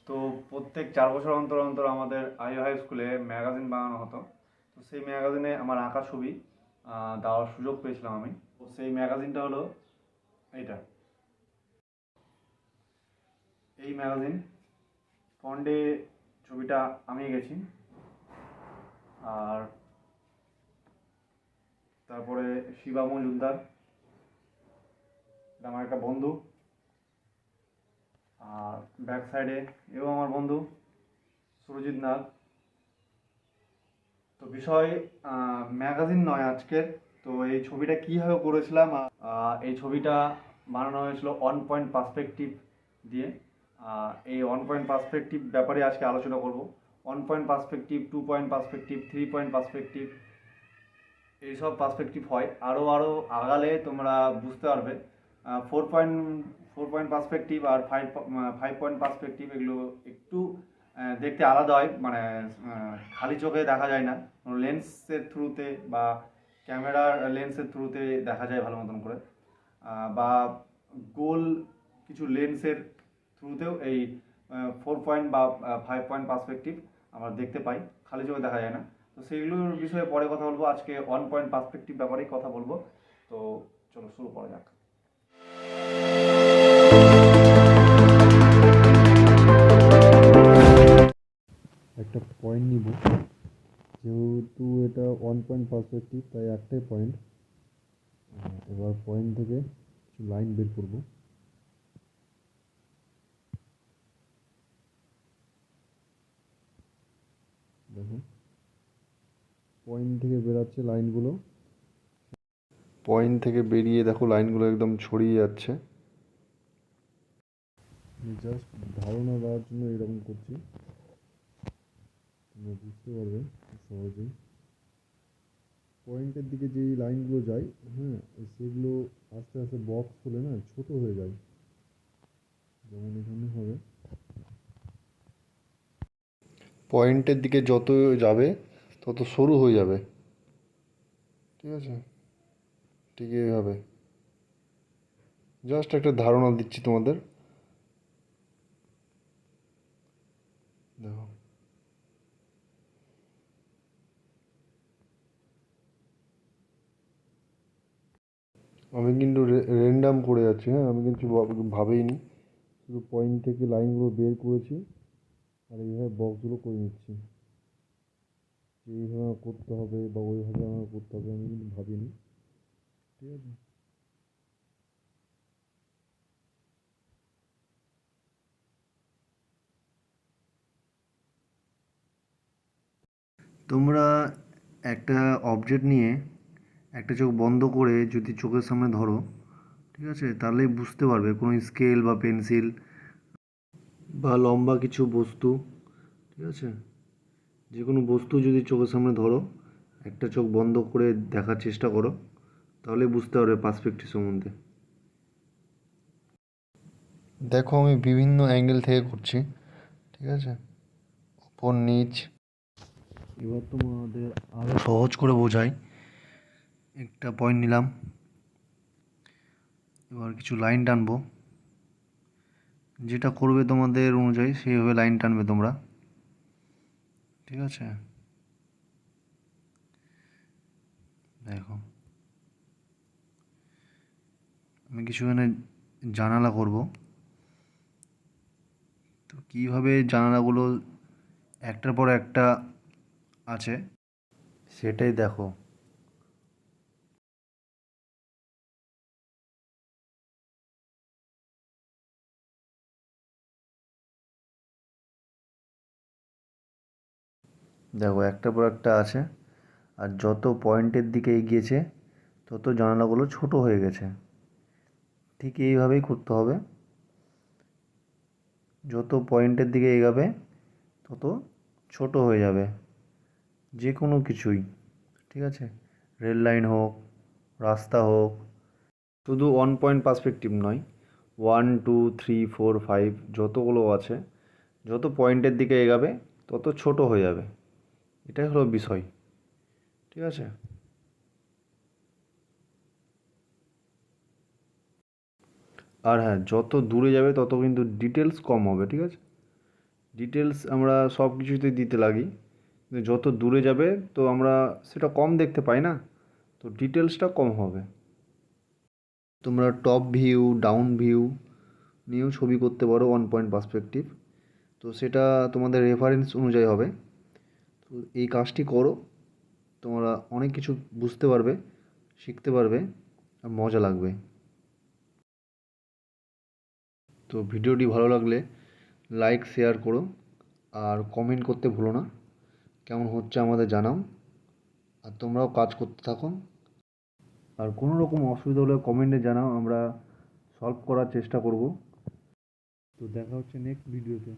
তো প্রত্যেক 4 বছর অন্তর অন্তর আমাদের হাই স্কুলে ম্যাগাজিন বানানো হতো। তো সেই ম্যাগাজিনে আমার আঁকা ছবি দেওয়ার সুযোগ পেয়েছিলাম আমি। তো সেই ম্যাগাজিনটা হলো এইটা, এই ম্যাগাজিন। ফন্ডে ছবিটা আমি এঁকেছি। আর তারপরে শিবা মজুমদার, এটা আমার একটা বন্ধু। আর ব্যাক সাইডে এও আমার বন্ধু সুরজিৎ নাগ। তো বিষয় ম্যাগাজিন নয় আজকের। তো এই ছবিটা কীভাবে করেছিলাম, এই ছবিটা বানানো হয়েছিল 1 পয়েন্ট পার্সপেক্টিভ দিয়ে। এই 1 পয়েন্ট পার্সপেক্টিভ ব্যাপারে আজকে আলোচনা করব। 1 point perspective, 2 point perspective, 3 point perspective, এইসব পার্সপেক্টিভ হয়। আরও আগালে তোমরা বুঝতে পারবে। 4 পয়েন্ট 4 পয়েন্ট পার্সপেক্টিভ আর 5 পয়েন্ট পার্সপেক্টিভ এগুলো একটু দেখতে আলাদা হয়, মানে খালি চোখে দেখা যায় না, লেন্সের থ্রুতে বা ক্যামেরার লেন্সের থ্রুতে দেখা যায় ভালো মতন করে, বা গোল কিছু লেন্সের থ্রুতেও এই 4 পয়েন্ট বা 5 পয়েন্ট পার্সপেক্টিভ আমরা দেখতে পাই, খালি চোখে দেখা যায় না। তো সেইগুলোর বিষয়ে পরে কথা বলবো, আজকে 1 পয়েন্ট পার্সপেক্টিভ ব্যাপারেই কথা বলবো। তো চলো শুরু করা যাক। একটা পয়েন্ট নিব, যেহেতু এটা 1 পয়েন্ট পার্সপেক্টিভ তাই একটাই পয়েন্ট। এবার পয়েন্ট থেকে কিছু লাইন বের করব। দেখো, পয়েন্ট থেকে বেরাচ্ছে লাইনগুলো, পয়েন্ট থেকে বেরিয়ে দেখো লাইনগুলো একদম ছড়িয়ে যাচ্ছে। জাস্ট ধারণা দেওয়ার জন্য এরকম করছি, তোমরা বুঝতে পারবে খুব সহজেই। পয়েন্টের দিকে যেই লাইনগুলো যায়, হ্যাঁ, সেগুলো আস্তে আস্তে বক্স হলে না ছোট হয়ে যায়। যেমন এখানে হবে, পয়েন্টের দিকে যত যাবে তত সরু হয়ে যাবে, ঠিক আছে? ঠিক এইভাবে জাস্ট একটা ধারণা দিচ্ছি তোমাদের। দেখো, আমি কিন্তু র্যান্ডাম করে যাচ্ছি, হ্যাঁ, আমি কিন্তু ভাবেইনি, শুধু পয়েন্ট থেকে লাইনগুলো বের করেছি আর এইভাবে বক্সগুলো করে নিচ্ছি। যে এইভাবে আমার করতে হবে বা ওইভাবে আমার করতে হবে আমি কিন্তু ভাবিনি, ঠিক আছে? তোমরা একটা অবজেক্ট নিয়ে একটা চোখ বন্ধ করে যদি চোখের সামনে ধরো, ঠিক আছে, তাহলেই বুঝতে পারবে কোনো স্কেল বা পেন্সিল বা লম্বা কিছু বস্তু, ঠিক আছে, যে কোনো বস্তু যদি চোখের সামনে ধরো, একটা চোখ বন্ধ করে দেখার চেষ্টা করো, তাহলে বুঝতে পারবে পার্সপেক্টিভ সম্বন্ধে। দেখো, আমি বিভিন্ন অ্যাঙ্গেল থেকে করছি, ঠিক আছে, উপর নিচ। এবার তোমাদের আরও সহজ করে বোঝাই, একটা পয়েন্ট নিলাম, এবার কিছু লাইন টানবো, যেটা করবে তোমাদের অনুযায়ী সেইভাবে লাইন টানবে তোমরা, ঠিক আছে? দেখো, আমি কিছু এখানে জানালা করব। তো কীভাবে জানালাগুলো একটার পর একটা আছে সেটাই দেখো। দেখো, একটার পর একটা আছে, আর যত পয়েন্টের দিকে এগিয়েছে তত জানালাগুলো ছোট হয়ে গেছে। ঠিক এইভাবেই করতে হবে, যত পয়েন্টের দিকে এগাবে তত ছোট হয়ে যাবে যে কোনো কিছুই, ঠিক আছে? রেল লাইন হোক, রাস্তা হোক, শুধু 1 পয়েন্ট পার্সপেক্টিভ নয়, 1 2 3 4 5 যতগুলো আছে, যত পয়েন্টের দিকে এগাবে তত ছোট হয়ে যাবে, এটাই হলো বিষয়, ঠিক আছে? আর হ্যাঁ, যত দূরে যাবে তত কিন্তু ডিটেলস কম হবে, ঠিক আছে? ডিটেলস আমরা সব কিছুতেই দিতে লাগি, কিন্তু যত দূরে যাবে তো আমরা সেটা কম দেখতে পাই না, তো ডিটেলসটা কম হবে। তোমরা টপ ভিউ, ডাউন ভিউ নিয়েও ছবি করতে পারো 1 পয়েন্ট পার্সপেক্টিভ। তো সেটা তোমাদের রেফারেন্স অনুযায়ী হবে। তো এই কাজটি করো, তোমরা অনেক কিছু বুঝতে পারবে, শিখতে পারবে, আর মজা লাগবে। তো ভিডিওটি ভালো লাগলে লাইক শেয়ার করো, আর কমেন্ট করতে ভুলো না। কেমন হচ্ছে আমাদের জানাও, আর তোমরাও কাজ করতে থাকো। আর কোনো রকম অসুবিধা হলে কমেন্টে জানাও, আমরা সলভ করার চেষ্টা করব। তো দেখা হচ্ছে নেক্সট ভিডিওতে।